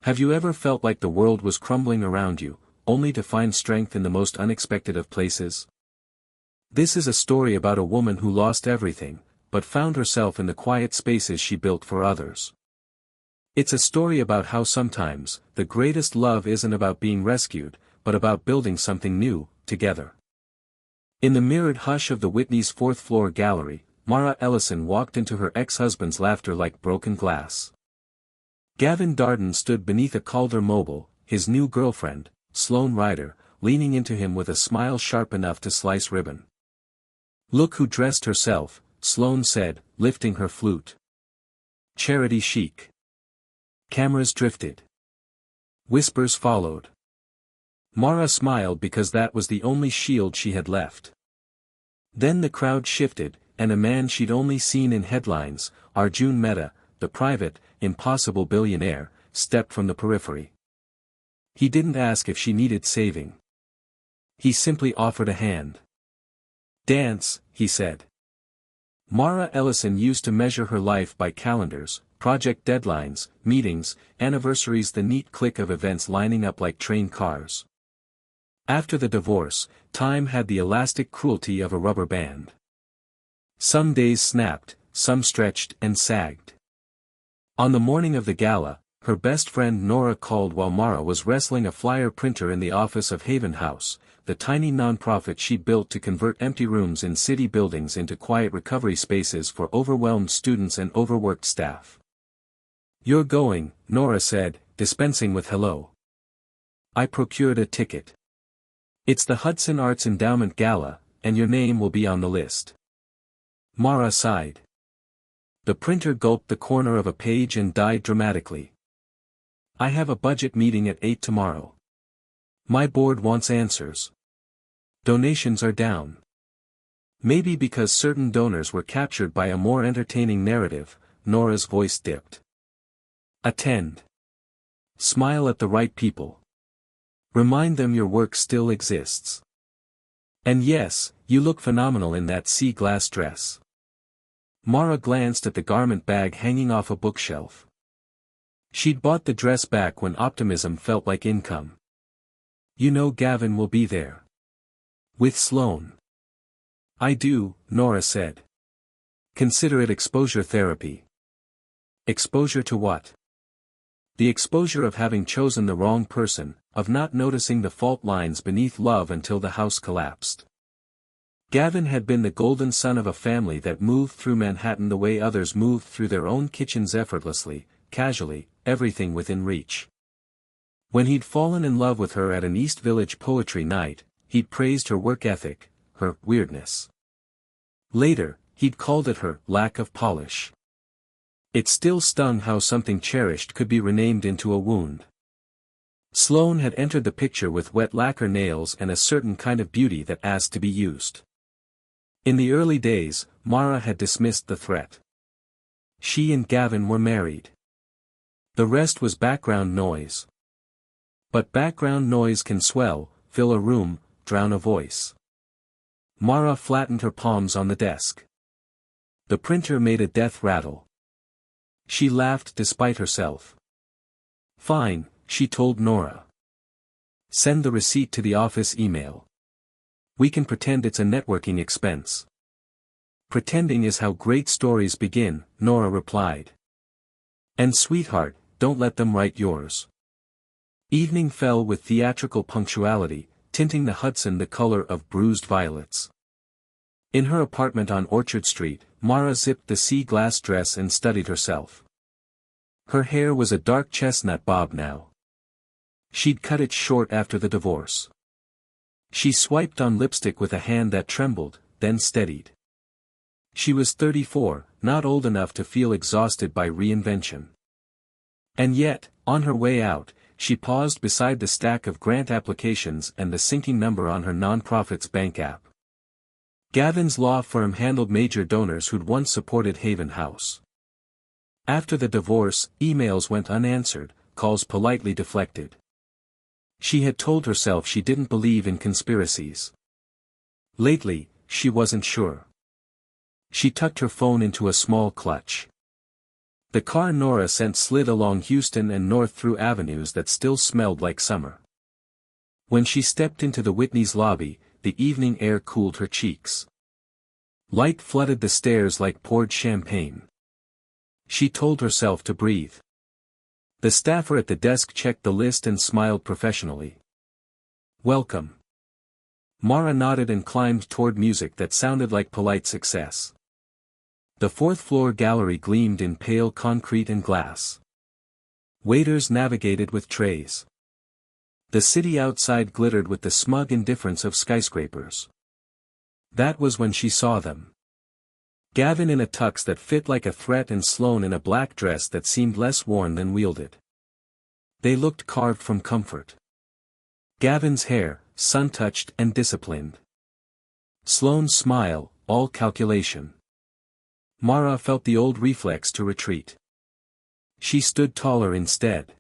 Have you ever felt like the world was crumbling around you, only to find strength in the most unexpected of places? This is a story about a woman who lost everything, but found herself in the quiet spaces she built for others. It's a story about how sometimes, the greatest love isn't about being rescued, but about building something new, together. In the mirrored hush of the Whitney's fourth-floor gallery, Mara Ellison walked into her ex-husband's laughter like broken glass. Gavin Darden stood beneath a Calder Mobile, his new girlfriend, Sloane Ryder, leaning into him with a smile sharp enough to slice ribbon. "Look who dressed herself," Sloane said, lifting her flute. "Charity chic." Cameras drifted. Whispers followed. Mara smiled because that was the only shield she had left. Then the crowd shifted, and a man she'd only seen in headlines, Arjun Mehta, the private, impossible billionaire, stepped from the periphery. He didn't ask if she needed saving. He simply offered a hand. "Dance," he said. Mara Ellison used to measure her life by calendars, project deadlines, meetings, anniversaries, the neat click of events lining up like train cars. After the divorce, time had the elastic cruelty of a rubber band. Some days snapped, some stretched and sagged. On the morning of the gala, her best friend Nora called while Mara was wrestling a flyer printer in the office of Haven House, the tiny nonprofit she built to convert empty rooms in city buildings into quiet recovery spaces for overwhelmed students and overworked staff. "You're going," Nora said, dispensing with hello. "I procured a ticket. It's the Hudson Arts Endowment Gala, and your name will be on the list." Mara sighed. The printer gulped the corner of a page and died dramatically. "I have a budget meeting at 8 tomorrow. My board wants answers. Donations are down." Maybe because certain donors were captured by a more entertaining narrative, Nora's voice dipped. "Attend. Smile at the right people. Remind them your work still exists. And yes, you look phenomenal in that sea glass dress." Mara glanced at the garment bag hanging off a bookshelf. She'd bought the dress back when optimism felt like income. "You know Gavin will be there. With Sloane." "I do," Nora said. "Consider it exposure therapy." "Exposure to what?" "The exposure of having chosen the wrong person, of not noticing the fault lines beneath love until the house collapsed." Gavin had been the golden son of a family that moved through Manhattan the way others moved through their own kitchens effortlessly, casually, everything within reach. When he'd fallen in love with her at an East Village poetry night, he'd praised her work ethic, her weirdness. Later, he'd called it her lack of polish. It still stung how something cherished could be renamed into a wound. Sloane had entered the picture with wet lacquer nails and a certain kind of beauty that asked to be used. In the early days, Mara had dismissed the threat. She and Gavin were married. The rest was background noise. But background noise can swell, fill a room, drown a voice. Mara flattened her palms on the desk. The printer made a death rattle. She laughed despite herself. "Fine," she told Nora. "Send the receipt to the office email. We can pretend it's a networking expense." "Pretending is how great stories begin," Nora replied. "And sweetheart, don't let them write yours." Evening fell with theatrical punctuality, tinting the Hudson the color of bruised violets. In her apartment on Orchard Street, Mara zipped the sea glass dress and studied herself. Her hair was a dark chestnut bob now. She'd cut it short after the divorce. She swiped on lipstick with a hand that trembled, then steadied. She was 34, not old enough to feel exhausted by reinvention. And yet, on her way out, she paused beside the stack of grant applications and the sinking number on her nonprofit's bank app. Gavin's law firm handled major donors who'd once supported Haven House. After the divorce, emails went unanswered, calls politely deflected. She had told herself she didn't believe in conspiracies. Lately, she wasn't sure. She tucked her phone into a small clutch. The car Nora sent slid along Houston and north through avenues that still smelled like summer. When she stepped into the Whitney's lobby, the evening air cooled her cheeks. Light flooded the stairs like poured champagne. She told herself to breathe. The staffer at the desk checked the list and smiled professionally. "Welcome." Mara nodded and climbed toward music that sounded like polite success. The fourth-floor gallery gleamed in pale concrete and glass. Waiters navigated with trays. The city outside glittered with the smug indifference of skyscrapers. That was when she saw them. Gavin in a tux that fit like a threat and Sloane in a black dress that seemed less worn than wielded. They looked carved from comfort. Gavin's hair, sun-touched and disciplined. Sloane's smile, all calculation. Mara felt the old reflex to retreat. She stood taller instead.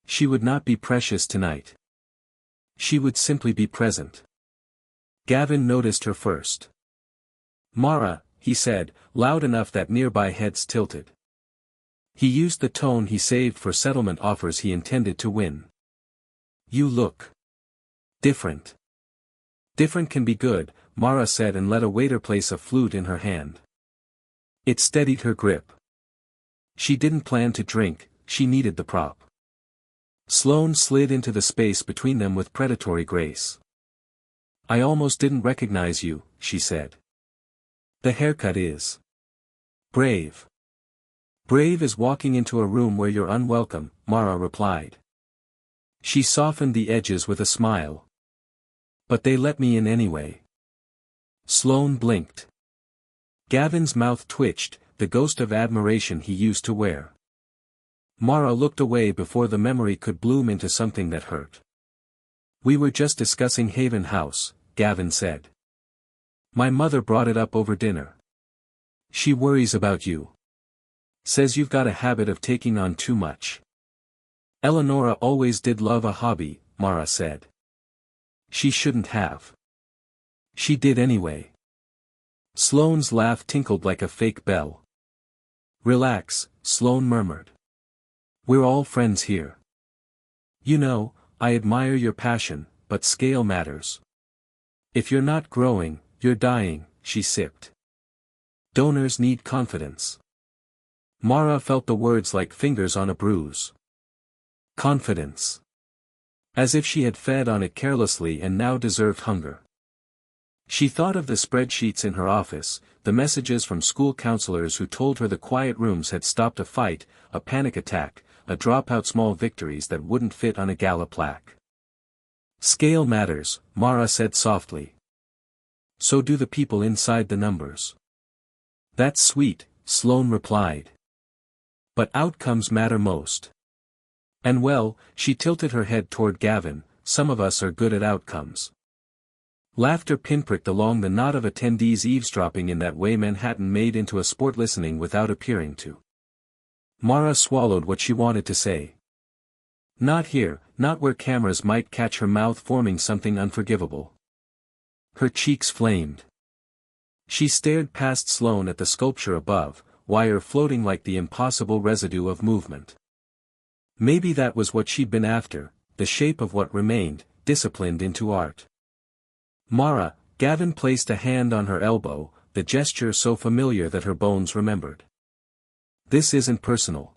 She would not be precious tonight. She would simply be present. Gavin noticed her first. "Mara," he said, loud enough that nearby heads tilted. He used the tone he saved for settlement offers he intended to win. "You look different." "Different can be good," Mara said and let a waiter place a flute in her hand. It steadied her grip. She didn't plan to drink, she needed the prop. Sloane slid into the space between them with predatory grace. "I almost didn't recognize you," she said. "The haircut is brave." "Brave is walking into a room where you're unwelcome," Mara replied. She softened the edges with a smile. "But they let me in anyway." Sloane blinked. Gavin's mouth twitched, the ghost of admiration he used to wear. Mara looked away before the memory could bloom into something that hurt. "We were just discussing Haven House," Gavin said. "My mother brought it up over dinner. She worries about you. Says you've got a habit of taking on too much." "Eleonora always did love a hobby," Mara said. "She shouldn't have. She did anyway." Sloane's laugh tinkled like a fake bell. "Relax," Sloane murmured. "We're all friends here. You know, I admire your passion, but scale matters. If you're not growing, you're dying," she sipped. "Donors need confidence." Mara felt the words like fingers on a bruise. Confidence. As if she had fed on it carelessly and now deserved hunger. She thought of the spreadsheets in her office, the messages from school counselors who told her the quiet rooms had stopped a fight, a panic attack, a dropout, small victories that wouldn't fit on a gala plaque. "Scale matters," Mara said softly. "So do the people inside the numbers." "That's sweet," Sloane replied. "But outcomes matter most." And well, she tilted her head toward Gavin, "Some of us are good at outcomes." Laughter pinpricked along the knot of attendees eavesdropping in that way Manhattan made into a sport, listening without appearing to. Mara swallowed what she wanted to say. Not here, not where cameras might catch her mouth forming something unforgivable. Her cheeks flamed. She stared past Sloane at the sculpture above, wire floating like the impossible residue of movement. Maybe that was what she'd been after, the shape of what remained, disciplined into art. "Mara," Gavin placed a hand on her elbow, the gesture so familiar that her bones remembered. "This isn't personal."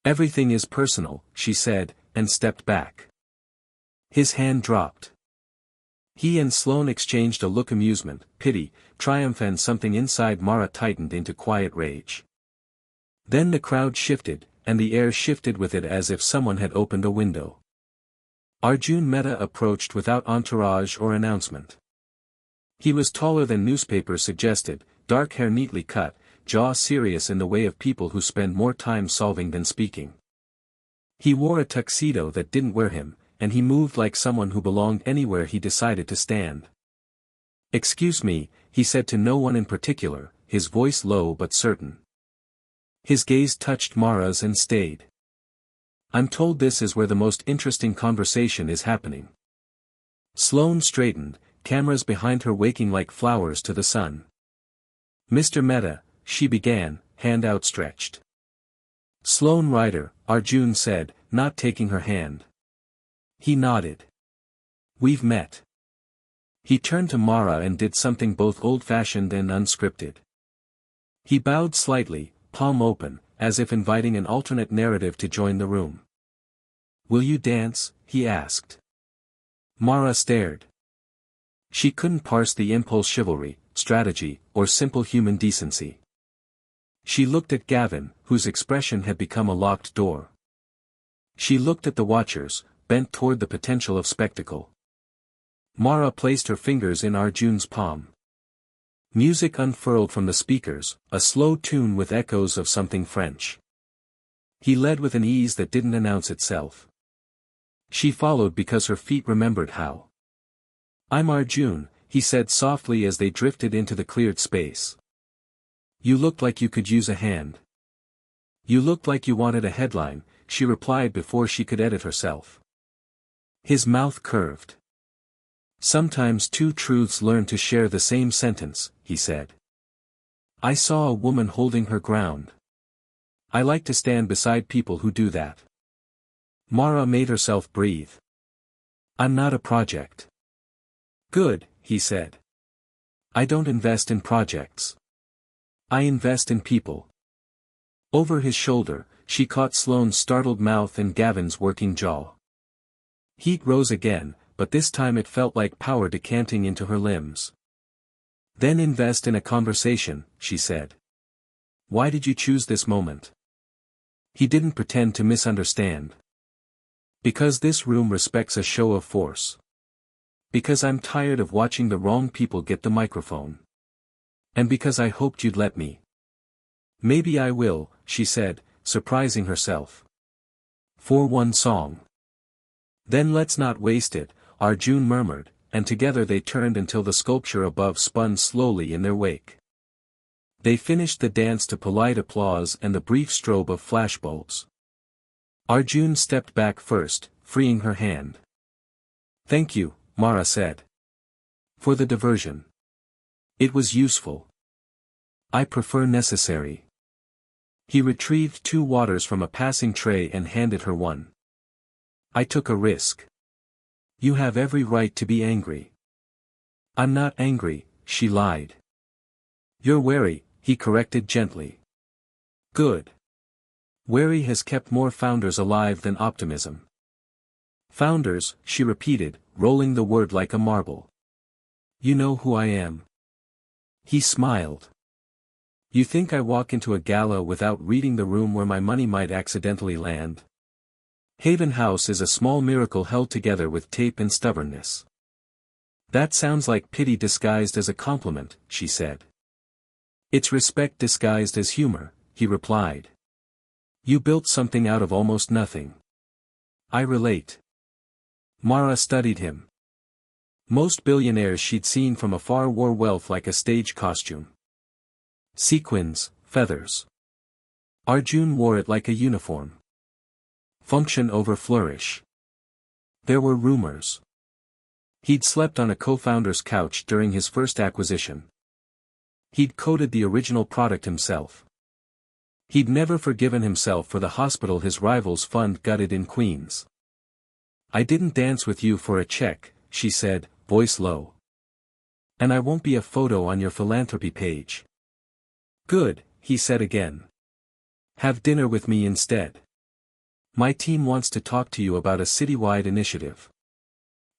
"Everything is personal," she said, and stepped back. His hand dropped. He and Sloane exchanged a look, amusement, pity, triumph, and something inside Mara tightened into quiet rage. Then the crowd shifted, and the air shifted with it as if someone had opened a window. Arjun Mehta approached without entourage or announcement. He was taller than newspapers suggested, dark hair neatly cut, jaw serious in the way of people who spend more time solving than speaking. He wore a tuxedo that didn't wear him, and he moved like someone who belonged anywhere he decided to stand. "Excuse me," he said to no one in particular, his voice low but certain. His gaze touched Mara's and stayed. "I'm told this is where the most interesting conversation is happening." Sloane straightened, cameras behind her waking like flowers to the sun. "Mr. Mehta," she began, hand outstretched. Sloane Rider, Arjun said, not taking her hand. He nodded. We've met. He turned to Mara and did something both old-fashioned and unscripted. He bowed slightly, palm open, as if inviting an alternate narrative to join the room. Will you dance? He asked. Mara stared. She couldn't parse the impulse chivalry, strategy, or simple human decency. She looked at Gavin, whose expression had become a locked door. She looked at the watchers, bent toward the potential of spectacle. Mara placed her fingers in Arjun's palm. Music unfurled from the speakers, a slow tune with echoes of something French. He led with an ease that didn't announce itself. She followed because her feet remembered how. I'm Arjun, he said softly as they drifted into the cleared space. You looked like you could use a hand. You looked like you wanted a headline, she replied before she could edit herself. His mouth curved. Sometimes two truths learn to share the same sentence, he said. I saw a woman holding her ground. I like to stand beside people who do that. Mara made herself breathe. I'm not a project. Good, he said. I don't invest in projects. I invest in people. Over his shoulder, she caught Sloane's startled mouth and Gavin's working jaw. Heat rose again, but this time it felt like power decanting into her limbs. Then invest in a conversation, she said. Why did you choose this moment? He didn't pretend to misunderstand. Because this room respects a show of force. Because I'm tired of watching the wrong people get the microphone. And because I hoped you'd let me. Maybe I will, she said, surprising herself. For one song. Then let's not waste it, Arjun murmured, and together they turned until the sculpture above spun slowly in their wake. They finished the dance to polite applause and the brief strobe of flashbulbs. Arjun stepped back first, freeing her hand. Thank you, Mara said. For the diversion. It was useful. I prefer necessary. He retrieved 2 waters from a passing tray and handed her one. I took a risk. You have every right to be angry. I'm not angry, she lied. You're wary, he corrected gently. Good. Wary has kept more founders alive than optimism. Founders, she repeated, rolling the word like a marble. You know who I am. He smiled. You think I walk into a gala without reading the room where my money might accidentally land? Haven House is a small miracle held together with tape and stubbornness. That sounds like pity disguised as a compliment, she said. It's respect disguised as humor, he replied. You built something out of almost nothing. I relate. Mara studied him. Most billionaires she'd seen from afar wore wealth like a stage costume. Sequins, feathers. Arjun wore it like a uniform. Function over flourish. There were rumors. He'd slept on a co-founder's couch during his first acquisition. He'd coded the original product himself. He'd never forgiven himself for the hospital his rival's fund gutted in Queens. I didn't dance with you for a check, she said, voice low. And I won't be a photo on your philanthropy page. Good, he said again. Have dinner with me instead. My team wants to talk to you about a citywide initiative.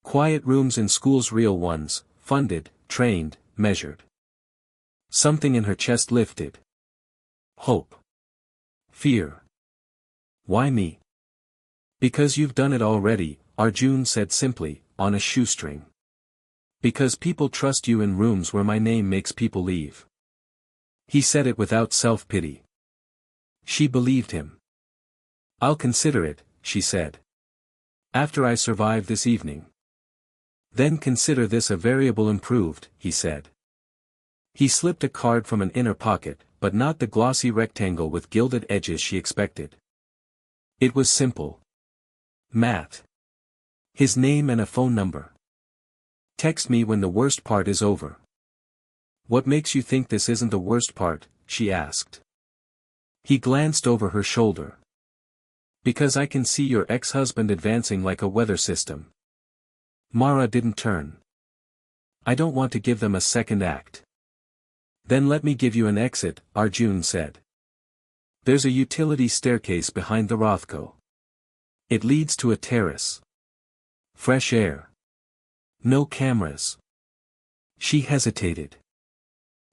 Quiet rooms in schools, real ones, funded, trained, measured. Something in her chest lifted. Hope. Fear. Why me? Because you've done it already, Arjun said simply, on a shoestring. Because people trust you in rooms where my name makes people leave. He said it without self-pity. She believed him. I'll consider it, she said. After I survive this evening. Then consider this a variable improved, he said. He slipped a card from an inner pocket, but not the glossy rectangle with gilded edges she expected. It was simple. Matt. His name and a phone number. Text me when the worst part is over. What makes you think this isn't the worst part? She asked. He glanced over her shoulder. Because I can see your ex-husband advancing like a weather system. Mara didn't turn. I don't want to give them a second act. Then let me give you an exit, Arjun said. There's a utility staircase behind the Rothko. It leads to a terrace. Fresh air. No cameras. She hesitated.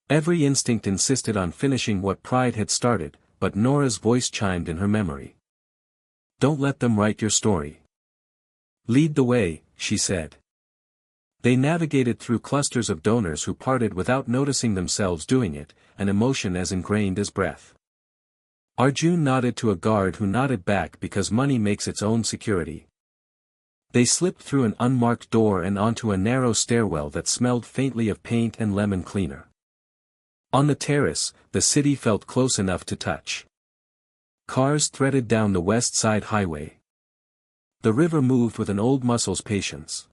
Every instinct insisted on finishing what pride had started, but Nora's voice chimed in her memory. Don't let them write your story. Lead the way, she said. They navigated through clusters of donors who parted without noticing themselves doing it, an emotion as ingrained as breath. Arjun nodded to a guard who nodded back because money makes its own security. They slipped through an unmarked door and onto a narrow stairwell that smelled faintly of paint and lemon cleaner. On the terrace, the city felt close enough to touch. Cars threaded down the west side highway. The river moved with an old muscle's patience.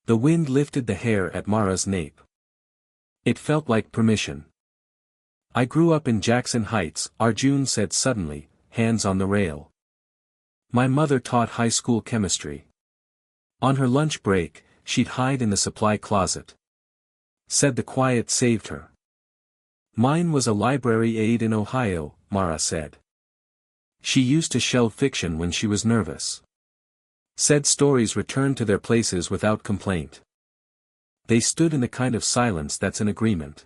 The wind lifted the hair at Mara's nape. It felt like permission. I grew up in Jackson Heights, Arjun said suddenly, hands on the rail. My mother taught high school chemistry. On her lunch break, she'd hide in the supply closet. Said the quiet saved her. Mine was a library aide in Ohio, Mara said. She used to shelve fiction when she was nervous. Said stories returned to their places without complaint. They stood in the kind of silence that's an agreement.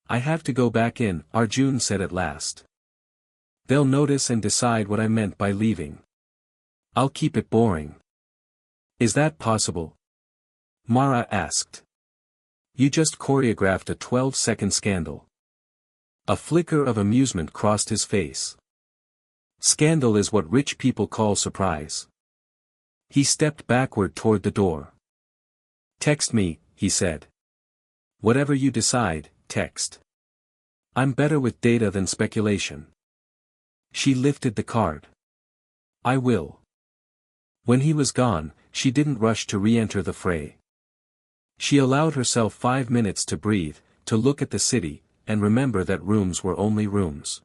I have to go back in, Arjun said at last. They'll notice and decide what I meant by leaving. I'll keep it boring. Is that possible? Mara asked. You just choreographed a 12-second scandal. A flicker of amusement crossed his face. Scandal is what rich people call surprise. He stepped backward toward the door. Text me, he said. Whatever you decide, text. I'm better with data than speculation. She lifted the card. I will. When he was gone, she didn't rush to re-enter the fray. She allowed herself 5 minutes to breathe, to look at the city, and remember that rooms were only rooms.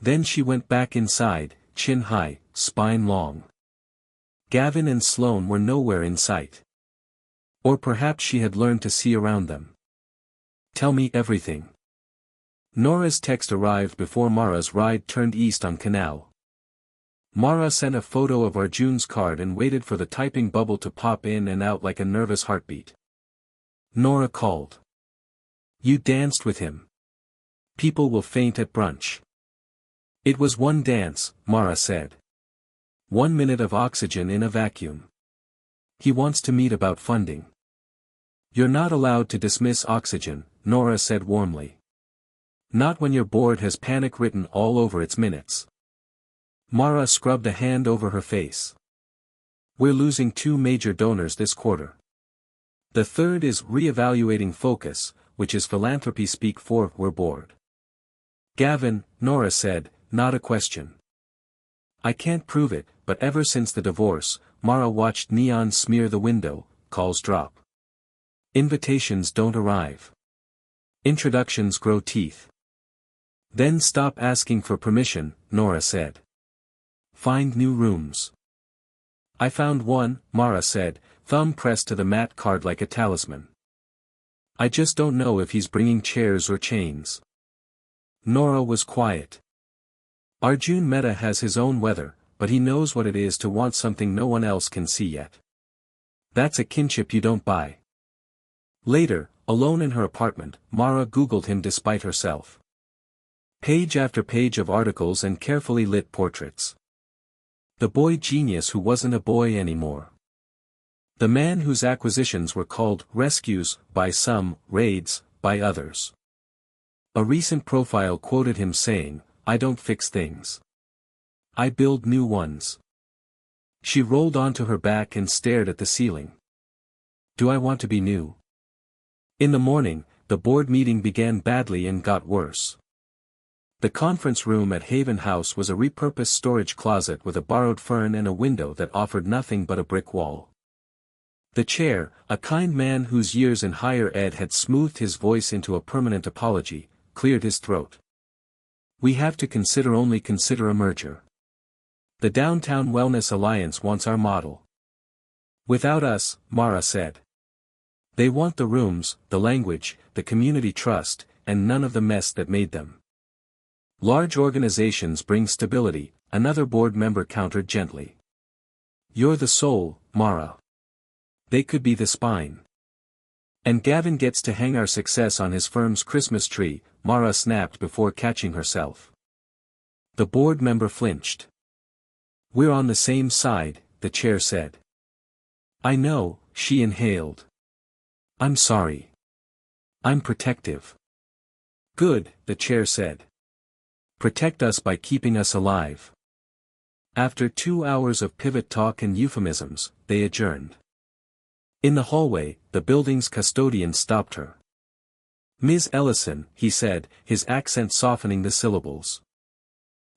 Then she went back inside, chin high, spine long. Gavin and Sloane were nowhere in sight. Or perhaps she had learned to see around them. Tell me everything. Nora's text arrived before Mara's ride turned east on Canal. Mara sent a photo of Arjun's card and waited for the typing bubble to pop in and out like a nervous heartbeat. Nora called. You danced with him. People will faint at brunch. It was one dance, Mara said. 1 minute of oxygen in a vacuum. He wants to meet about funding. You're not allowed to dismiss oxygen, Nora said warmly. Not when your board has panic written all over its minutes. Mara scrubbed a hand over her face. We're losing 2 major donors this quarter. The third is re-evaluating focus, which is philanthropy speak for we're bored. Gavin, Nora said, not a question. I can't prove it, but ever since the divorce, Mara watched neon smear the window, calls drop. Invitations don't arrive. Introductions grow teeth. Then stop asking for permission, Nora said. Find new rooms. I found one, Mara said, thumb pressed to the mat card like a talisman. I just don't know if he's bringing chairs or chains. Nora was quiet. Arjun Mehta has his own weather, but he knows what it is to want something no one else can see yet. That's a kinship you don't buy. Later, alone in her apartment, Mara Googled him despite herself. Page after page of articles and carefully lit portraits. The boy genius who wasn't a boy anymore. The man whose acquisitions were called rescues by some, raids by others. A recent profile quoted him saying, I don't fix things. I build new ones. She rolled onto her back and stared at the ceiling. Do I want to be new? In the morning, the board meeting began badly and got worse. The conference room at Haven House was a repurposed storage closet with a borrowed fern and a window that offered nothing but a brick wall. The chair, a kind man whose years in higher ed had smoothed his voice into a permanent apology, cleared his throat. We have to consider a merger. The Downtown Wellness Alliance wants our model. Without us, Mara said. They want the rooms, the language, the community trust, and none of the mess that made them. Large organizations bring stability, another board member countered gently. You're the soul, Mara. They could be the spine. And Gavin gets to hang our success on his firm's Christmas tree, Mara snapped before catching herself. The board member flinched. We're on the same side, the chair said. I know, she inhaled. I'm sorry. I'm protective. Good, the chair said. Protect us by keeping us alive. After 2 hours of pivot talk and euphemisms, they adjourned. In the hallway, the building's custodian stopped her. Ms. Ellison, he said, his accent softening the syllables.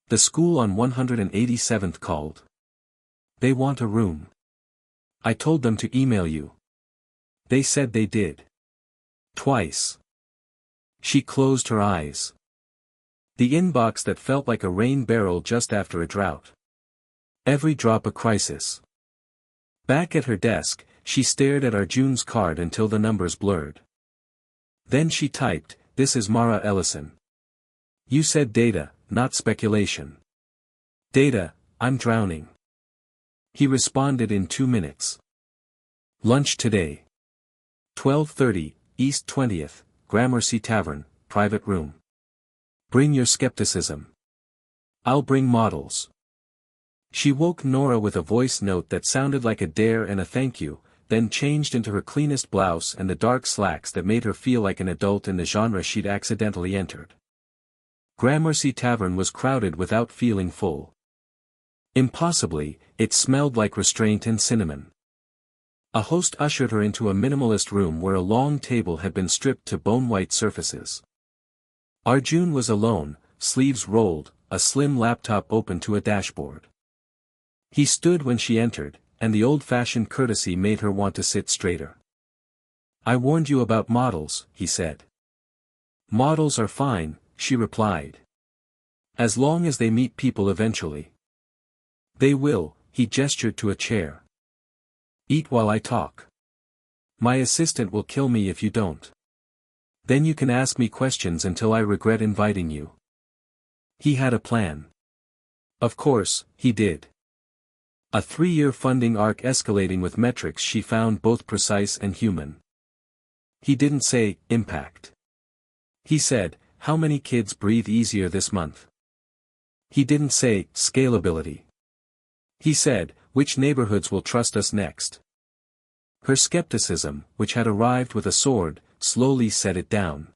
The school on 187th called. They want a room. I told them to email you. They said they did. Twice. She closed her eyes. The inbox that felt like a rain barrel just after a drought. Every drop a crisis. Back at her desk, she stared at Arjun's card until the numbers blurred. Then she typed, "This is Mara Ellison. You said data, not speculation." "Data, I'm drowning." He responded in 2 minutes. "Lunch today. 12:30, East 20th, Gramercy Tavern, private room. Bring your skepticism. I'll bring models." She woke Nora with a voice note that sounded like a dare and a thank you, then changed into her cleanest blouse and the dark slacks that made her feel like an adult in the genre she'd accidentally entered. Gramercy Tavern was crowded without feeling full. Impossibly, it smelled like restraint and cinnamon. A host ushered her into a minimalist room where a long table had been stripped to bone-white surfaces. Arjun was alone, sleeves rolled, a slim laptop open to a dashboard. He stood when she entered, and the old-fashioned courtesy made her want to sit straighter. "I warned you about models," he said. "Models are fine," she replied. "As long as they meet people eventually." "They will," he gestured to a chair. "Eat while I talk. My assistant will kill me if you don't. Then you can ask me questions until I regret inviting you." He had a plan. Of course, he did. A 3-year funding arc escalating with metrics she found both precise and human. He didn't say, impact. He said, how many kids breathe easier this month? He didn't say, scalability. He said, which neighborhoods will trust us next? Her skepticism, which had arrived with a sword, slowly set it down.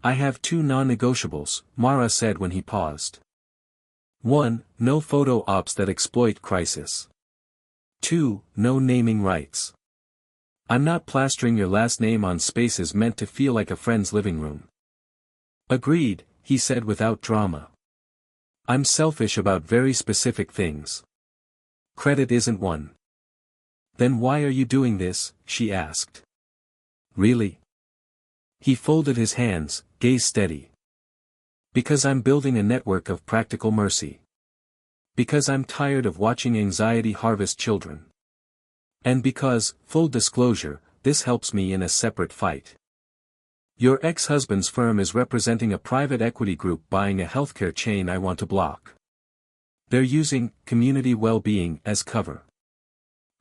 "I have 2 non-negotiables," Mara said when he paused. 1. No photo ops that exploit crisis. 2. No naming rights. I'm not plastering your last name on spaces meant to feel like a friend's living room. Agreed, he said without drama. I'm selfish about very specific things. Credit isn't one. Then why are you doing this? She asked. Really? He folded his hands, gaze steady. Because I'm building a network of practical mercy. Because I'm tired of watching anxiety harvest children. And because, full disclosure, this helps me in a separate fight. Your ex-husband's firm is representing a private equity group buying a healthcare chain I want to block. They're using community well-being as cover.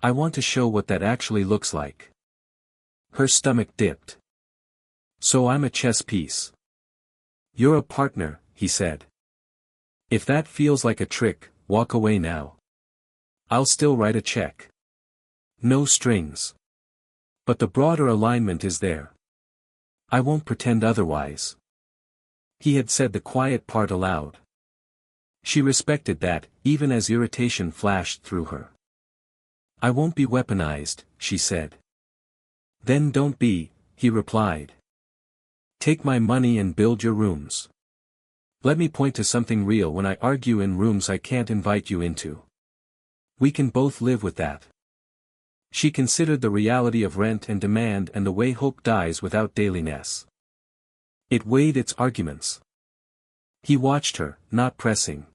I want to show what that actually looks like. Her stomach dipped. So I'm a chess piece. You're a partner, he said. If that feels like a trick, walk away now. I'll still write a check. No strings. But the broader alignment is there. I won't pretend otherwise. He had said the quiet part aloud. She respected that, even as irritation flashed through her. I won't be weaponized, she said. Then don't be, he replied. Take my money and build your rooms. Let me point to something real when I argue in rooms I can't invite you into. We can both live with that. She considered the reality of rent and demand and the way hope dies without dailiness. It weighed its arguments. He watched her, not pressing.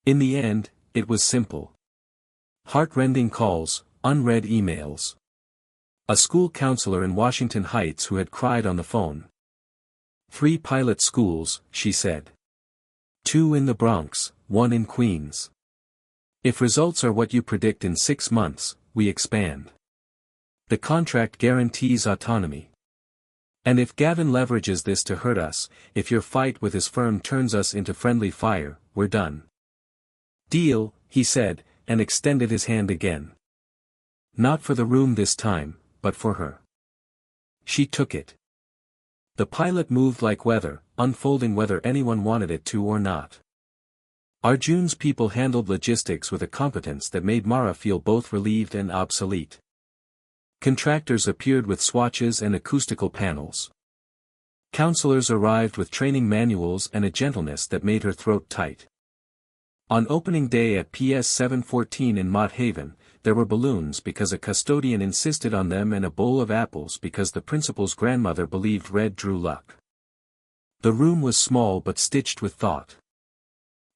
In the end, it was simple. Heart-rending calls, unread emails. A school counselor in Washington Heights who had cried on the phone. 3 pilot schools, she said. 2 in the Bronx, 1 in Queens. If results are what you predict in 6 months, we expand. The contract guarantees autonomy. And if Gavin leverages this to hurt us, if your fight with his firm turns us into friendly fire, we're done. Deal, he said, and extended his hand again. Not for the room this time, but for her. She took it. The pilot moved like weather, unfolding whether anyone wanted it to or not. Arjun's people handled logistics with a competence that made Mara feel both relieved and obsolete. Contractors appeared with swatches and acoustical panels. Counselors arrived with training manuals and a gentleness that made her throat tight. On opening day at PS 714 in Mott Haven, there were balloons because a custodian insisted on them and a bowl of apples because the principal's grandmother believed red drew luck. The room was small but stitched with thought.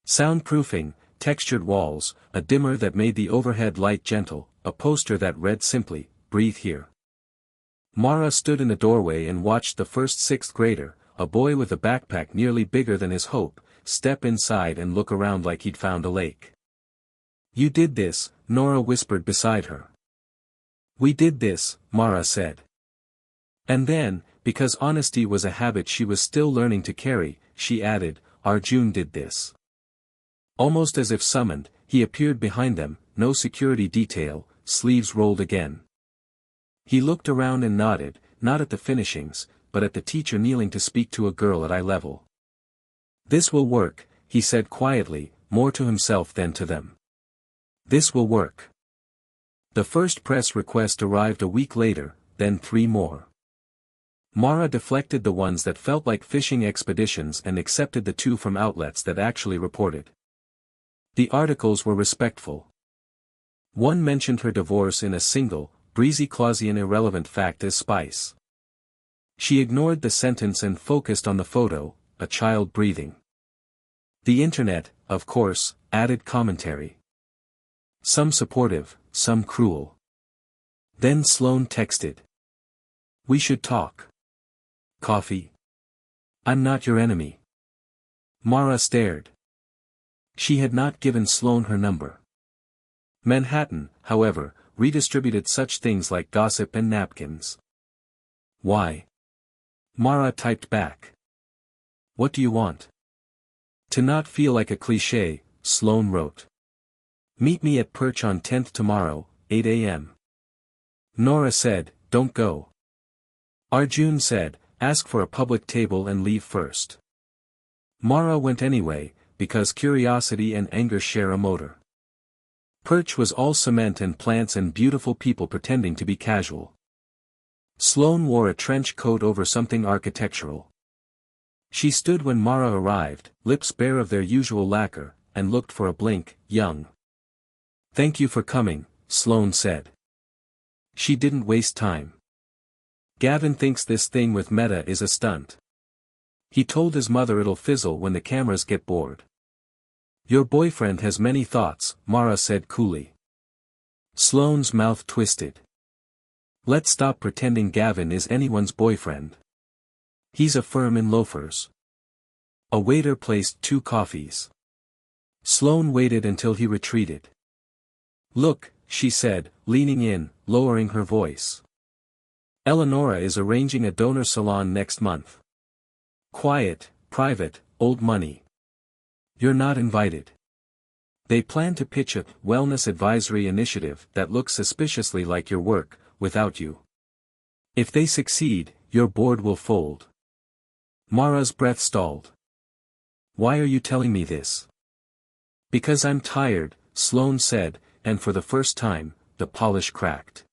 Soundproofing, textured walls, a dimmer that made the overhead light gentle, a poster that read simply, "Breathe here." Mara stood in the doorway and watched the first 6th grader, a boy with a backpack nearly bigger than his hope, step inside and look around like he'd found a lake. "You did this," Nora whispered beside her. "We did this," Mara said. And then, because honesty was a habit she was still learning to carry, she added, "Arjun did this." Almost as if summoned, he appeared behind them, no security detail, sleeves rolled again. He looked around and nodded, not at the finishings, but at the teacher kneeling to speak to a girl at eye level. "This will work," he said quietly, more to himself than to them. "This will work." The first press request arrived a week later, then 3 more. Mara deflected the ones that felt like fishing expeditions and accepted the 2 from outlets that actually reported. The articles were respectful. One mentioned her divorce in a single, breezy Clausian irrelevant fact as spice. She ignored the sentence and focused on the photo, a child breathing. The internet, of course, added commentary. Some supportive, some cruel. Then Sloane texted. "We should talk. Coffee? I'm not your enemy." Mara stared. She had not given Sloane her number. Manhattan, however, redistributed such things like gossip and napkins. "Why?" Mara typed back. "What do you want?" To not feel like a cliché, Sloane wrote. "Meet me at Perch on 10th tomorrow, 8 a.m. Nora said, "Don't go." Arjun said, "Ask for a public table and leave first." Mara went anyway, because curiosity and anger share a motor. Perch was all cement and plants and beautiful people pretending to be casual. Sloane wore a trench coat over something architectural. She stood when Mara arrived, lips bare of their usual lacquer, and looked for a blink, young. "Thank you for coming," Sloane said. She didn't waste time. "Gavin thinks this thing with Meta is a stunt. He told his mother it'll fizzle when the cameras get bored." "Your boyfriend has many thoughts," Mara said coolly. Sloane's mouth twisted. "Let's stop pretending Gavin is anyone's boyfriend. He's a firm in loafers." A waiter placed 2 coffees. Sloane waited until he retreated. "Look," she said, leaning in, lowering her voice. "Eleonora is arranging a donor salon next month. Quiet, private, old money. You're not invited. They plan to pitch a wellness advisory initiative that looks suspiciously like your work, without you. If they succeed, your board will fold." Mara's breath stalled. "Why are you telling me this?" "Because I'm tired," Sloane said, and for the first time, the polish cracked.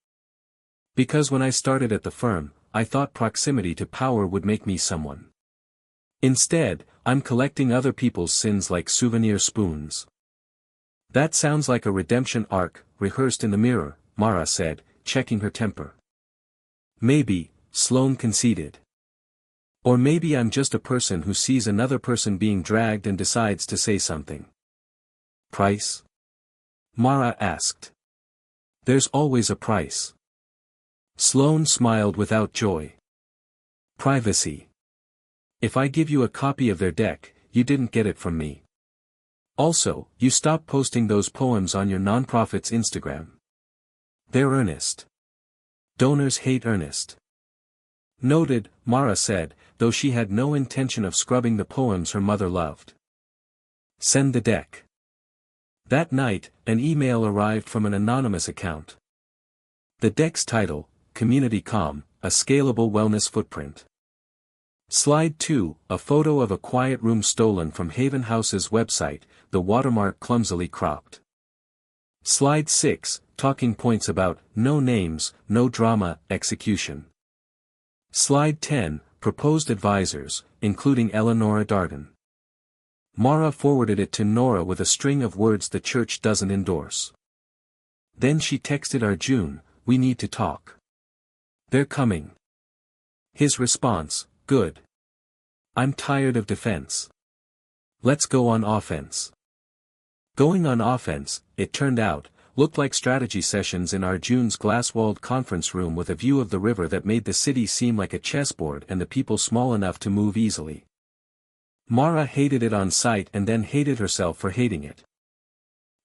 "Because when I started at the firm, I thought proximity to power would make me someone. Instead, I'm collecting other people's sins like souvenir spoons." "That sounds like a redemption arc, rehearsed in the mirror," Mara said, checking her temper. "Maybe," Sloane conceded. Or maybe I'm just a person who sees another person being dragged and decides to say something. Price? Mara asked. There's always a price. Sloane smiled without joy. Privacy. If I give you a copy of their deck, you didn't get it from me. Also, you stop posting those poems on your nonprofit's Instagram. They're earnest. Donors hate earnest. Noted, Mara said, though she had no intention of scrubbing the poems her mother loved. Send the deck. That night, an email arrived from an anonymous account. The deck's title, Community Calm, a Scalable Wellness Footprint. Slide 2, a photo of a quiet room stolen from Haven House's website, the watermark clumsily cropped. Slide 6, talking points about, no names, no drama, execution. Slide 10, proposed advisors, including Eleonora Darden. Mara forwarded it to Nora with a string of words the church doesn't endorse. Then she texted Arjun, we need to talk. They're coming. His response, good. I'm tired of defense. Let's go on offense. Going on offense, it turned out, looked like strategy sessions in Arjun's glass-walled conference room with a view of the river that made the city seem like a chessboard and the people small enough to move easily. Mara hated it on sight and then hated herself for hating it.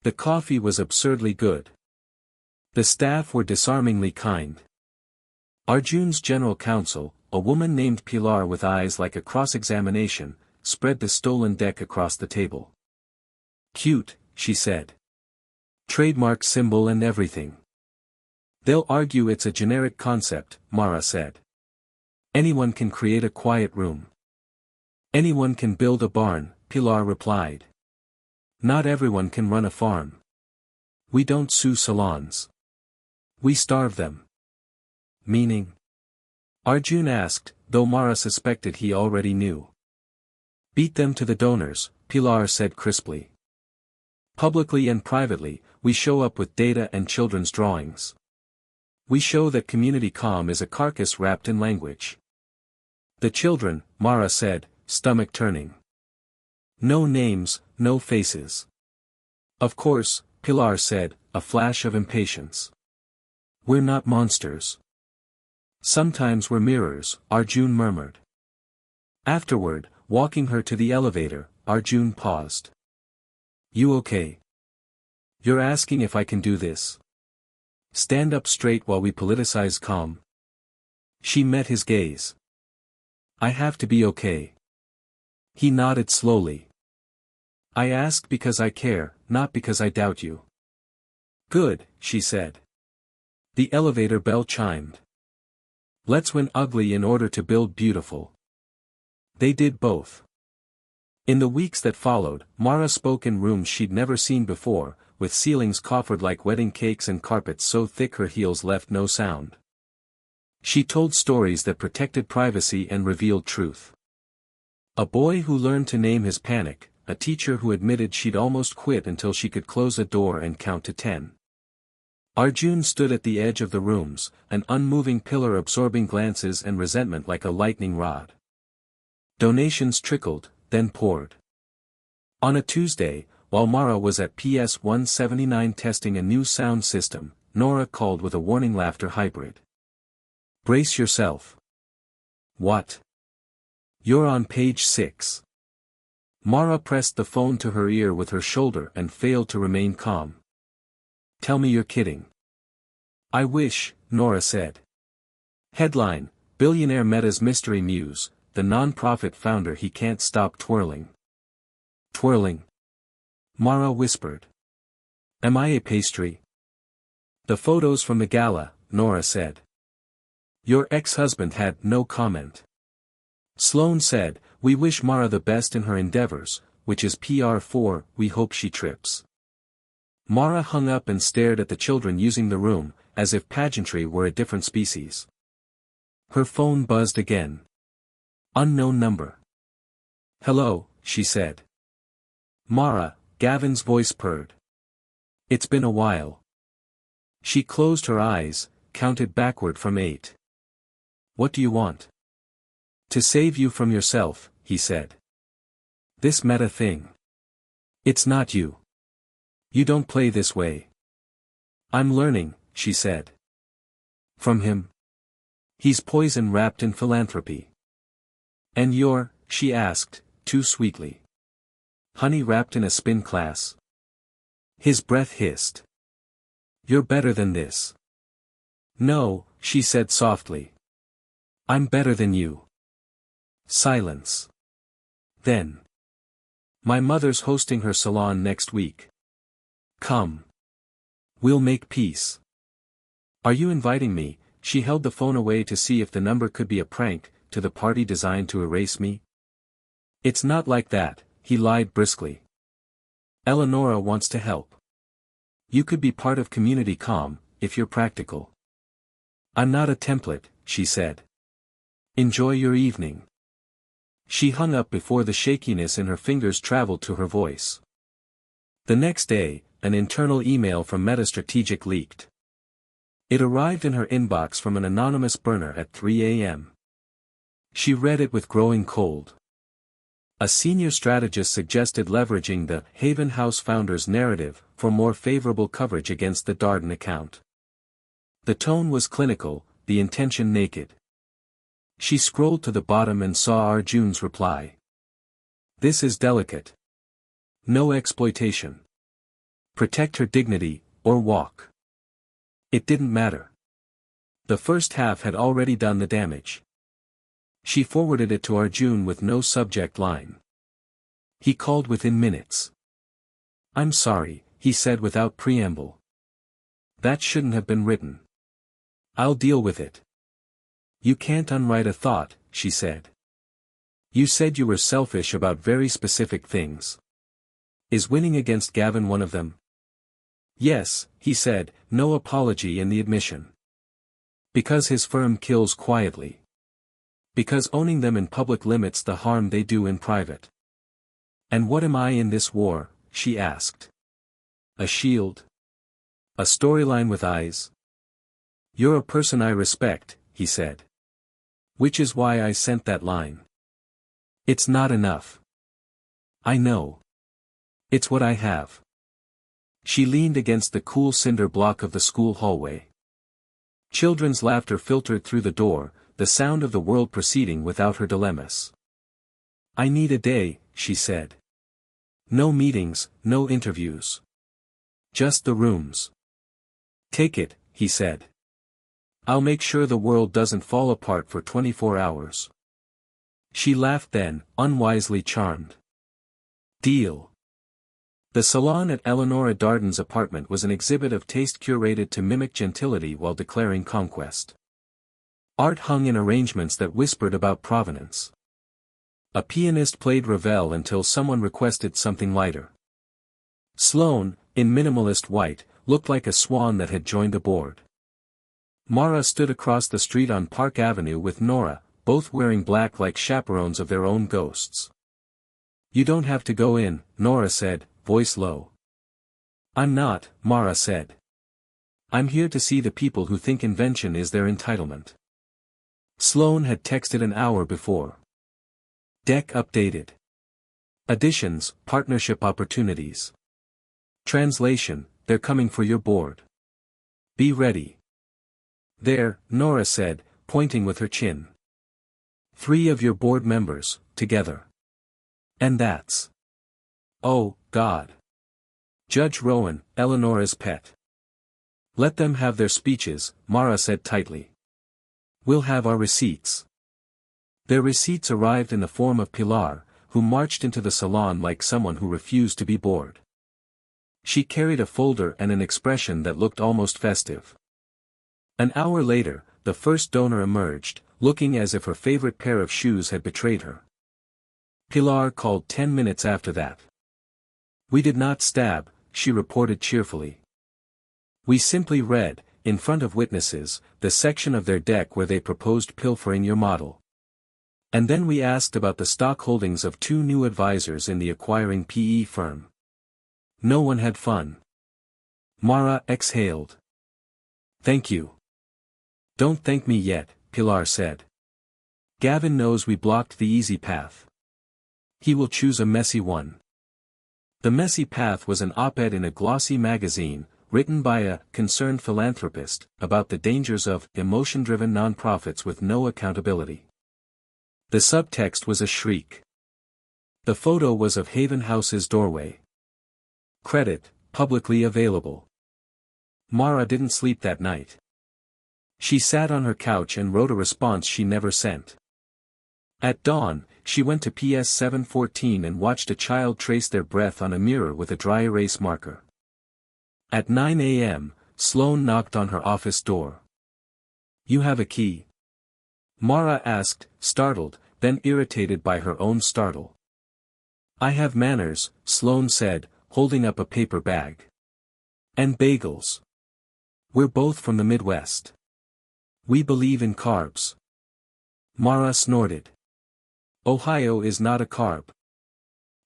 The coffee was absurdly good. The staff were disarmingly kind. Arjun's general counsel, a woman named Pilar with eyes like a cross-examination, spread the stolen deck across the table. Cute, she said. Trademark symbol and everything. They'll argue it's a generic concept, Mara said. Anyone can create a quiet room. Anyone can build a barn, Pilar replied. Not everyone can run a farm. We don't sue salons. We starve them. Meaning? Arjun asked, though Mara suspected he already knew. Beat them to the donors, Pilar said crisply. Publicly and privately, we show up with data and children's drawings. We show that community calm is a carcass wrapped in language. The children, Mara said, stomach turning. No names, no faces. Of course, Pilar said, a flash of impatience. We're not monsters. Sometimes we're mirrors, Arjun murmured. Afterward, walking her to the elevator, Arjun paused. You okay? You're asking if I can do this? Stand up straight while we politicize calm? She met his gaze. I have to be okay. He nodded slowly. I ask because I care, not because I doubt you. Good, she said. The elevator bell chimed. Let's win ugly in order to build beautiful. They did both. In the weeks that followed, Mara spoke in rooms she'd never seen before, with ceilings coffered like wedding cakes and carpets so thick her heels left no sound. She told stories that protected privacy and revealed truth. A boy who learned to name his panic, a teacher who admitted she'd almost quit until she could close a door and count to 10. Arjun stood at the edge of the rooms, an unmoving pillar absorbing glances and resentment like a lightning rod. Donations trickled, then poured. On a Tuesday, while Mara was at PS 179 testing a new sound system, Nora called with a warning laughter hybrid. Brace yourself. What? You're on page 6. Mara pressed the phone to her ear with her shoulder and failed to remain calm. Tell me you're kidding. I wish, Nora said. Headline, Billionaire Meta's Mystery Muse, the non-profit founder he can't stop twirling. Twirling? Mara whispered. Am I a pastry? The photos from the gala, Nora said. Your ex-husband had no comment. Sloane said, we wish Mara the best in her endeavors, which is PR for, we hope she trips. Mara hung up and stared at the children using the room, as if pageantry were a different species. Her phone buzzed again. Unknown number. Hello, she said. Mara, Gavin's voice purred. It's been a while. She closed her eyes, counted backward from 8. What do you want? To save you from yourself, he said. This meta thing. It's not you. You don't play this way. I'm learning, she said. From him? He's poison wrapped in philanthropy. And you're, she asked, too sweetly. Honey wrapped in a spin class. His breath hissed. You're better than this. No, she said softly. I'm better than you. Silence. Then. My mother's hosting her salon next week. Come. We'll make peace. Are you inviting me? She held the phone away to see if the number could be a prank, to the party designed to erase me. It's not like that, he lied briskly. Eleonora wants to help. You could be part of community comm, if you're practical. I'm not a template, she said. Enjoy your evening. She hung up before the shakiness in her fingers traveled to her voice. The next day, an internal email from MetaStrategic leaked. It arrived in her inbox from an anonymous burner at 3 a.m. She read it with growing cold. A senior strategist suggested leveraging the Haven House founder's narrative for more favorable coverage against the Darden account. The tone was clinical, the intention naked. She scrolled to the bottom and saw Arjun's reply. This is delicate. No exploitation. Protect her dignity, or walk. It didn't matter. The first half had already done the damage. She forwarded it to Arjun with no subject line. He called within minutes. I'm sorry, he said without preamble. That shouldn't have been written. I'll deal with it. You can't unwrite a thought, she said. You said you were selfish about very specific things. Is winning against Gavin one of them? Yes, he said, no apology in the admission. Because his firm kills quietly. Because owning them in public limits the harm they do in private. And what am I in this war, she asked. A shield? A storyline with eyes? You're a person I respect, he said. Which is why I sent that line. It's not enough. I know. It's what I have. She leaned against the cool cinder block of the school hallway. Children's laughter filtered through the door, the sound of the world proceeding without her dilemmas. I need a day, she said. No meetings, no interviews. Just the rooms. Take it, he said. I'll make sure the world doesn't fall apart for 24 hours. She laughed then, unwisely charmed. Deal. The salon at Eleonora Darden's apartment was an exhibit of taste curated to mimic gentility while declaring conquest. Art hung in arrangements that whispered about provenance. A pianist played Ravel until someone requested something lighter. Sloane, in minimalist white, looked like a swan that had joined the board. Mara stood across the street on Park Avenue with Nora, both wearing black like chaperones of their own ghosts. You don't have to go in, Nora said, voice low. I'm not, Mara said. I'm here to see the people who think invention is their entitlement. Sloane had texted an hour before. Deck updated. Additions, partnership opportunities. Translation, they're coming for your board. Be ready. There, Nora said, pointing with her chin. 3 of your board members, together. And that's. Oh, God. Judge Rowan, Eleonora's pet. Let them have their speeches, Mara said tightly. We'll have our receipts. Their receipts arrived in the form of Pilar, who marched into the salon like someone who refused to be bored. She carried a folder and an expression that looked almost festive. An hour later, the first donor emerged, looking as if her favorite pair of shoes had betrayed her. Pilar called 10 minutes after that. We did not stab, she reported cheerfully. We simply read, in front of witnesses, the section of their deck where they proposed pilfering your model. And then we asked about the stock holdings of 2 new advisors in the acquiring PE firm. No one had fun. Mara exhaled. Thank you. Don't thank me yet, Pilar said. Gavin knows we blocked the easy path. He will choose a messy one. The messy path was an op-ed in a glossy magazine, written by a concerned philanthropist, about the dangers of emotion-driven nonprofits with no accountability. The subtext was a shriek. The photo was of Haven House's doorway. Credit, publicly available. Mara didn't sleep that night. She sat on her couch and wrote a response she never sent. At dawn, she went to PS 714 and watched a child trace their breath on a mirror with a dry erase marker. At 9 a.m., Sloane knocked on her office door. "You have a key?" Mara asked, startled, then irritated by her own startle. "I have manners," Sloane said, holding up a paper bag. "And bagels. We're both from the Midwest. We believe in carbs." Mara snorted. "Ohio is not a carb."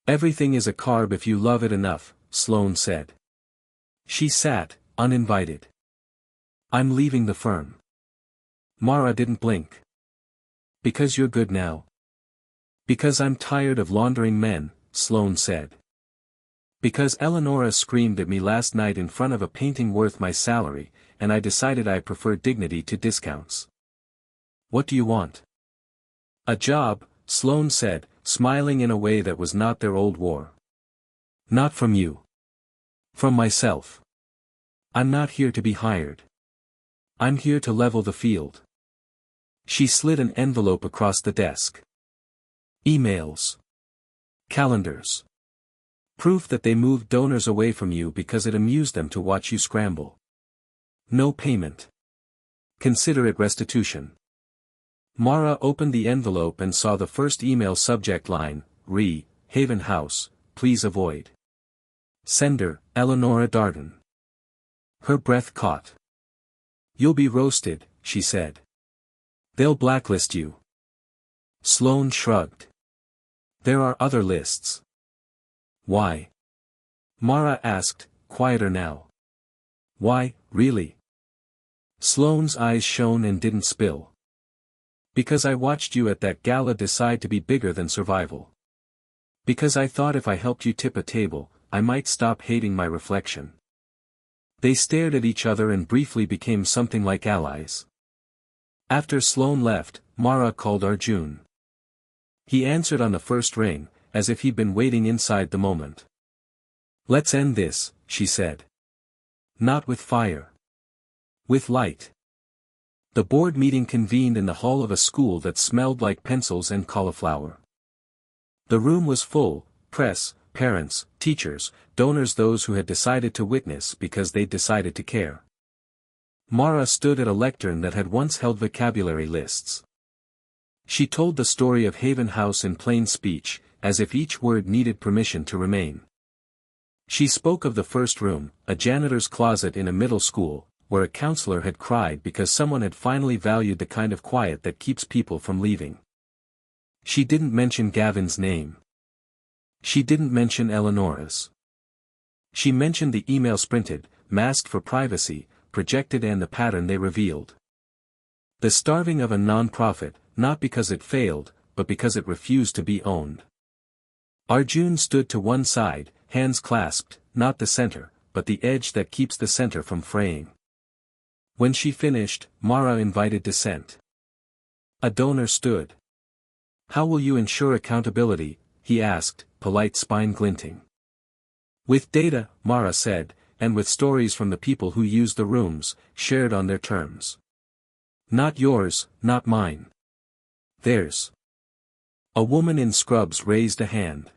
"Everything is a carb if you love it enough," Sloane said. She sat, uninvited. "I'm leaving the firm." Mara didn't blink. "Because you're good now?" "Because I'm tired of laundering men," Sloane said. "Because Eleonora screamed at me last night in front of a painting worth my salary, and I decided I prefer dignity to discounts." "What do you want?" "A job," Sloane said, smiling in a way that was not their old war. "Not from you. From myself. I'm not here to be hired. I'm here to level the field." She slid an envelope across the desk. "Emails. Calendars. Proof that they moved donors away from you because it amused them to watch you scramble. No payment. Consider it restitution." Mara opened the envelope and saw the first email subject line, Haven House, please avoid. Sender, Eleonora Darden. Her breath caught. "You'll be roasted," she said. "They'll blacklist you." Sloane shrugged. "There are other lists." "Why?" Mara asked, quieter now. "Why, really?" Sloane's eyes shone and didn't spill. "Because I watched you at that gala decide to be bigger than survival. Because I thought if I helped you tip a table, I might stop hating my reflection." They stared at each other and briefly became something like allies. After Sloane left, Mara called Arjun. He answered on the first ring, as if he'd been waiting inside the moment. "Let's end this," she said. "Not with fire. With light." The board meeting convened in the hall of a school that smelled like pencils and cauliflower. The room was full, press, parents, teachers, donors, those who had decided to witness because they'd decided to care. Mara stood at a lectern that had once held vocabulary lists. She told the story of Haven House in plain speech, as if each word needed permission to remain. She spoke of the first room, a janitor's closet in a middle school, where a counselor had cried because someone had finally valued the kind of quiet that keeps people from leaving. She didn't mention Gavin's name. She didn't mention Eleonora's. She mentioned the emails printed, masked for privacy, projected, and the pattern they revealed. The starving of a non-profit, not because it failed, but because it refused to be owned. Arjun stood to one side, hands clasped, not the center, but the edge that keeps the center from fraying. When she finished, Mara invited dissent. A donor stood. "How will you ensure accountability?" he asked, polite spine glinting. "With data," Mara said, "and with stories from the people who used the rooms, shared on their terms. Not yours, not mine. Theirs." A woman in scrubs raised a hand.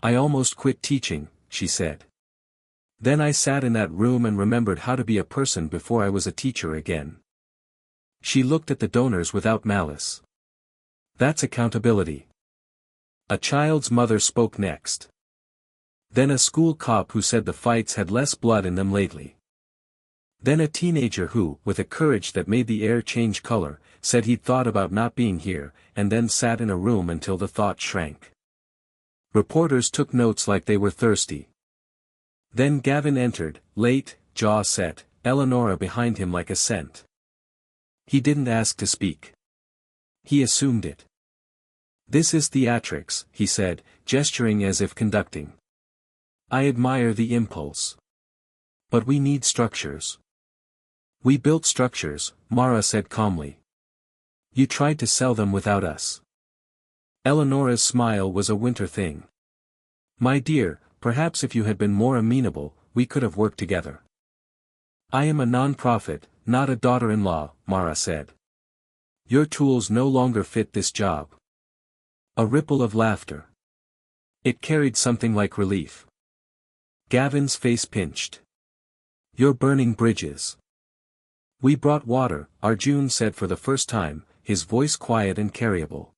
"I almost quit teaching," she said. "Then I sat in that room and remembered how to be a person before I was a teacher again." She looked at the donors without malice. "That's accountability." A child's mother spoke next. Then a school cop who said the fights had less blood in them lately. Then a teenager who, with a courage that made the air change color, said he'd thought about not being here, and then sat in a room until the thought shrank. Reporters took notes like they were thirsty. Then Gavin entered, late, jaw set, Eleonora behind him like a scent. He didn't ask to speak. He assumed it. This is theatrics, he said, gesturing as if conducting. I admire the impulse. But we need structures. We built structures, Mara said calmly. You tried to sell them without us. Eleonora's smile was a winter thing. My dear, perhaps if you had been more amenable, we could have worked together. I am a non-profit, not a daughter-in-law, Mara said. Your tools no longer fit this job. A ripple of laughter. It carried something like relief. Gavin's face pinched. You're burning bridges. We brought water, Arjun said for the first time, his voice quiet and carryable.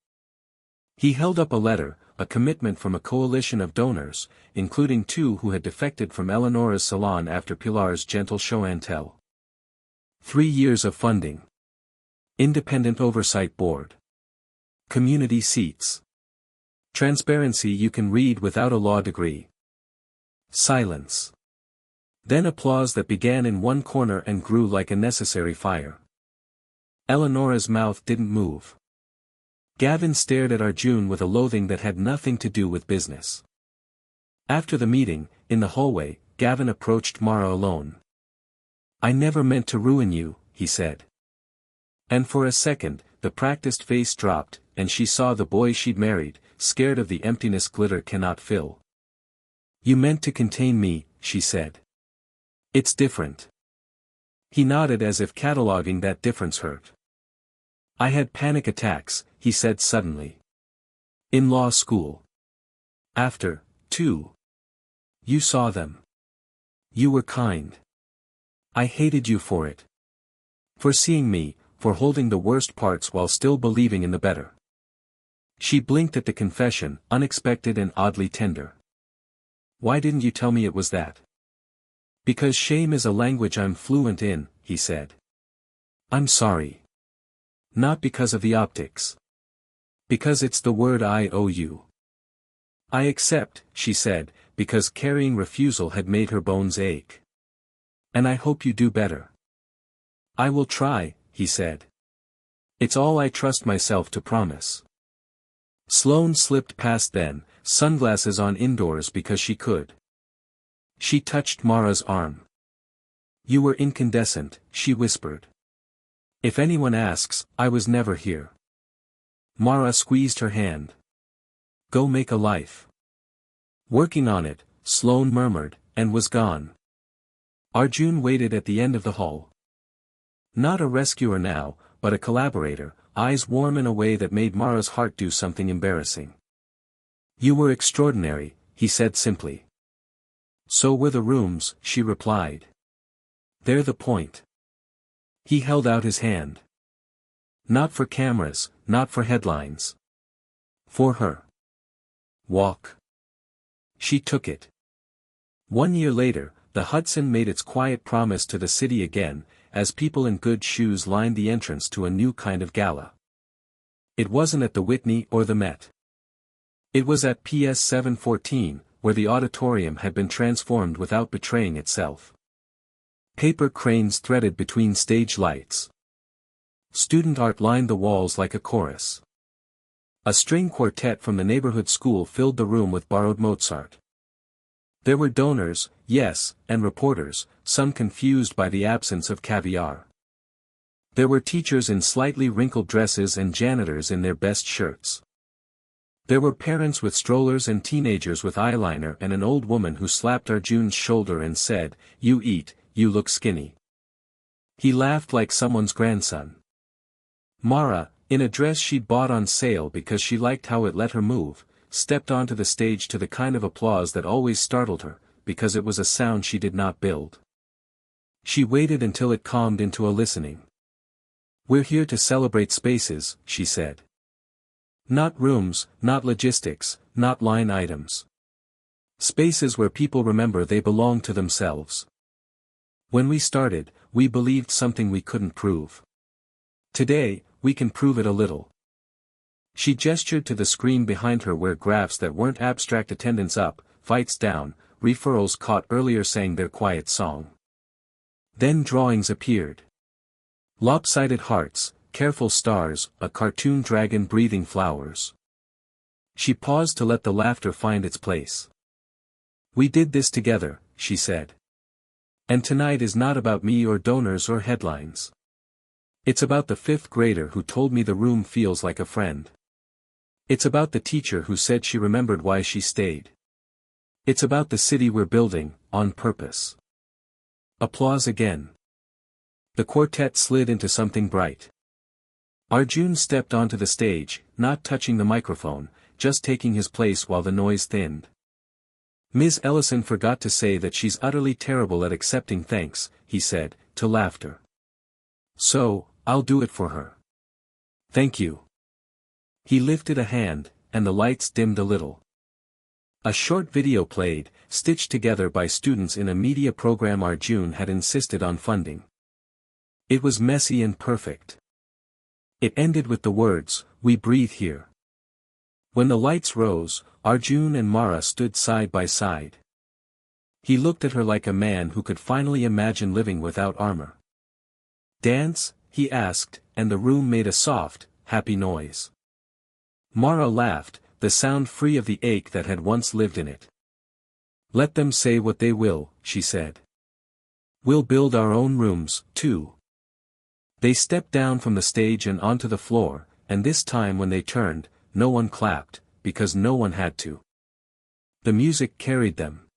He held up a letter, a commitment from a coalition of donors, including 2 who had defected from Eleonora's salon after Pilar's gentle show and tell. 3 years of funding. Independent Oversight Board. Community seats. Transparency you can read without a law degree. Silence. Then applause that began in one corner and grew like a necessary fire. Eleonora's mouth didn't move. Gavin stared at Arjun with a loathing that had nothing to do with business. After the meeting, in the hallway, Gavin approached Mara alone. I never meant to ruin you, he said. And for a second, the practiced face dropped, and she saw the boy she'd married, scared of the emptiness glitter cannot fill. You meant to contain me, she said. It's different. He nodded as if cataloging that difference hurt. I had panic attacks, he said suddenly. In law school. After, too. You saw them. You were kind. I hated you for it. For seeing me, for holding the worst parts while still believing in the better. She blinked at the confession, unexpected and oddly tender. Why didn't you tell me it was that? Because shame is a language I'm fluent in, he said. I'm sorry. Not because of the optics. Because it's the word I owe you. I accept, she said, because carrying refusal had made her bones ache. And I hope you do better. I will try, he said. It's all I trust myself to promise. Sloane slipped past then, sunglasses on indoors because she could. She touched Mara's arm. You were incandescent, she whispered. If anyone asks, I was never here. Mara squeezed her hand. Go make a life. Working on it, Sloane murmured, and was gone. Arjun waited at the end of the hall. Not a rescuer now, but a collaborator, eyes warm in a way that made Mara's heart do something embarrassing. You were extraordinary, he said simply. So were the rooms, she replied. They're the point. He held out his hand. Not for cameras, not for headlines. For her. Walk. She took it. 1 year later, the Hudson made its quiet promise to the city again, as people in good shoes lined the entrance to a new kind of gala. It wasn't at the Whitney or the Met. It was at PS 714, where the auditorium had been transformed without betraying itself. Paper cranes threaded between stage lights. Student art lined the walls like a chorus. A string quartet from the neighborhood school filled the room with borrowed Mozart. There were donors, yes, and reporters, some confused by the absence of caviar. There were teachers in slightly wrinkled dresses and janitors in their best shirts. There were parents with strollers and teenagers with eyeliner and an old woman who slapped Arjun's shoulder and said, You eat, you look skinny. He laughed like someone's grandson. Mara, in a dress she'd bought on sale because she liked how it let her move, stepped onto the stage to the kind of applause that always startled her, because it was a sound she did not build. She waited until it calmed into a listening. We're here to celebrate spaces, she said. Not rooms, not logistics, not line items. Spaces where people remember they belong to themselves. When we started, we believed something we couldn't prove. Today, we can prove it a little. She gestured to the screen behind her where graphs that weren't abstract attendance up, fights down, referrals caught earlier sang their quiet song. Then drawings appeared. Lopsided hearts, careful stars, a cartoon dragon breathing flowers. She paused to let the laughter find its place. We did this together, she said. And tonight is not about me or donors or headlines. It's about the fifth grader who told me the room feels like a friend. It's about the teacher who said she remembered why she stayed. It's about the city we're building, on purpose. Applause again. The quartet slid into something bright. Arjun stepped onto the stage, not touching the microphone, just taking his place while the noise thinned. Ms. Ellison forgot to say that she's utterly terrible at accepting thanks, he said, to laughter. So, I'll do it for her. Thank you. He lifted a hand, and the lights dimmed a little. A short video played, stitched together by students in a media program Arjun had insisted on funding. It was messy and perfect. It ended with the words, "We breathe here." When the lights rose, Arjun and Mara stood side by side. He looked at her like a man who could finally imagine living without armor. "Dance?" he asked, and the room made a soft, happy noise. Mara laughed, the sound free of the ache that had once lived in it. "Let them say what they will," she said. "We'll build our own rooms, too." They stepped down from the stage and onto the floor, and this time when they turned, no one clapped, because no one had to. The music carried them.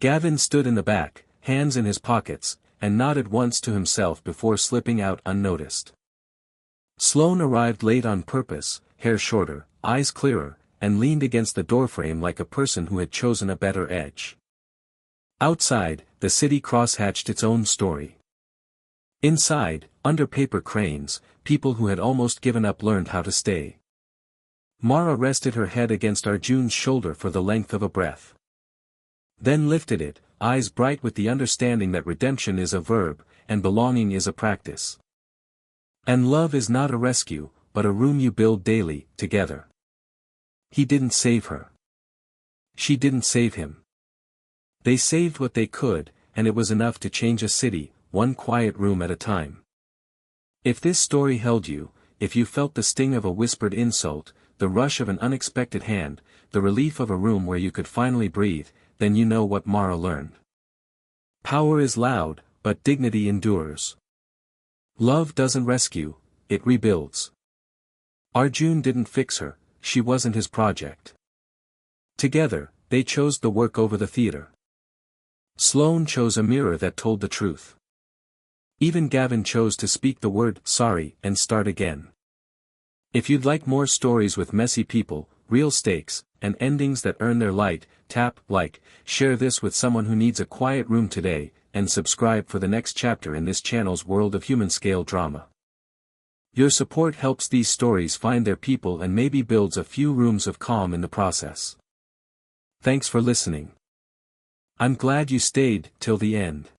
Gavin stood in the back, hands in his pockets, and nodded once to himself before slipping out unnoticed. Sloane arrived late on purpose, hair shorter, eyes clearer, and leaned against the doorframe like a person who had chosen a better edge. Outside, the city crosshatched its own story. Inside, under paper cranes, people who had almost given up learned how to stay. Mara rested her head against Arjun's shoulder for the length of a breath. Then lifted it, eyes bright with the understanding that redemption is a verb, and belonging is a practice. And love is not a rescue, but a room you build daily, together. He didn't save her. She didn't save him. They saved what they could, and it was enough to change a city, one quiet room at a time. If this story held you, if you felt the sting of a whispered insult, the rush of an unexpected hand, the relief of a room where you could finally breathe, then you know what Mara learned. Power is loud, but dignity endures. Love doesn't rescue, it rebuilds. Arjun didn't fix her, she wasn't his project. Together, they chose the work over the theater. Sloane chose a mirror that told the truth. Even Gavin chose to speak the word sorry and start again. If you'd like more stories with messy people, real stakes, and endings that earn their light, tap like, share this with someone who needs a quiet room today, and subscribe for the next chapter in this channel's world of human-scale drama. Your support helps these stories find their people and maybe builds a few rooms of calm in the process. Thanks for listening. I'm glad you stayed till the end.